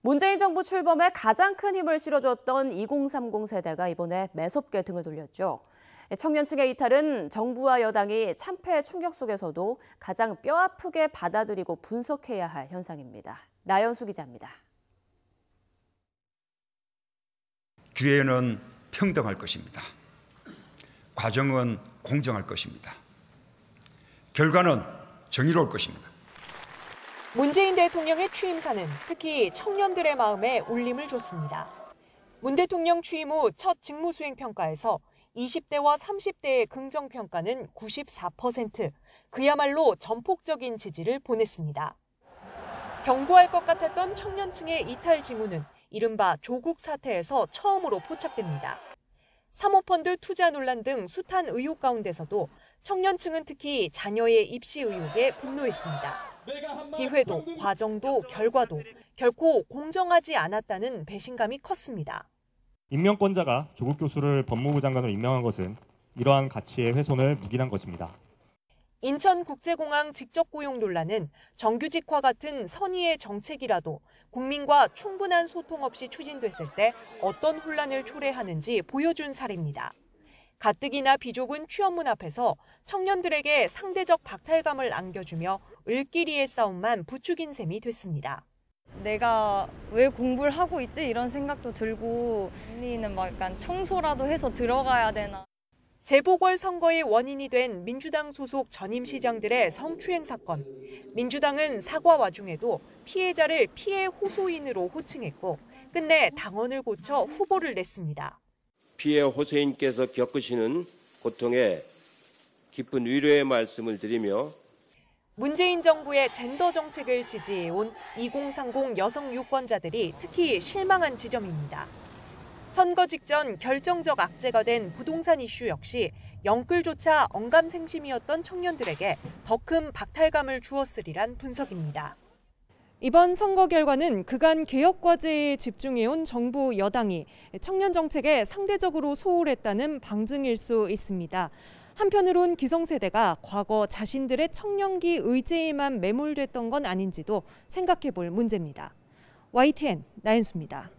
문재인 정부 출범에 가장 큰 힘을 실어줬던 2030 세대가 이번에 매섭게 등을 돌렸죠. 청년층의 이탈은 정부와 여당이 참패의 충격 속에서도 가장 뼈아프게 받아들이고 분석해야 할 현상입니다. 나연수 기자입니다. 기회는 평등할 것입니다. 과정은 공정할 것입니다. 결과는 정의로울 것입니다. 문재인 대통령의 취임사는 특히 청년들의 마음에 울림을 줬습니다. 문 대통령 취임 후 첫 직무수행평가에서 20대와 30대의 긍정평가는 94%, 그야말로 전폭적인 지지를 보냈습니다. 경고할 것 같았던 청년층의 이탈 징후는 이른바 조국 사태에서 처음으로 포착됩니다. 사모펀드 투자 논란 등 숱한 의혹 가운데서도 청년층은 특히 자녀의 입시 의혹에 분노했습니다. 기회도 과정도 결과도 결코 공정하지 않았다는 배신감이 컸습니다. 임명권자가 조국 교수를 법무부 장관으로 임명한 것은 이러한 가치의 훼손을 묵인한 것입니다. 인천국제공항 직접고용 논란은 정규직화 같은 선의의 정책이라도 국민과 충분한 소통 없이 추진됐을 때 어떤 혼란을 초래하는지 보여준 사례입니다. 가뜩이나 비좁은 취업문 앞에서 청년들에게 상대적 박탈감을 안겨주며 을끼리의 싸움만 부추긴 셈이 됐습니다. 내가 왜 공부를 하고 있지? 이런 생각도 들고 언니는 막 약간 청소라도 해서 들어가야 되나. 재보궐선거의 원인이 된 민주당 소속 전임시장들의 성추행 사건. 민주당은 사과 와중에도 피해자를 피해 호소인으로 호칭했고 끝내 당원을 고쳐 후보를 냈습니다. 피해 호소인께서 겪으시는 고통에 깊은 위로의 말씀을 드리며 문재인 정부의 젠더 정책을 지지해온 2030 여성 유권자들이 특히 실망한 지점입니다. 선거 직전 결정적 악재가 된 부동산 이슈 역시 영끌조차 언감생심이었던 청년들에게 더 큰 박탈감을 주었으리란 분석입니다. 이번 선거 결과는 그간 개혁 과제에 집중해온 정부 여당이 청년 정책에 상대적으로 소홀했다는 방증일 수 있습니다. 한편으론 기성세대가 과거 자신들의 청년기 의제에만 매몰됐던 건 아닌지도 생각해 볼 문제입니다. YTN 나연수입니다.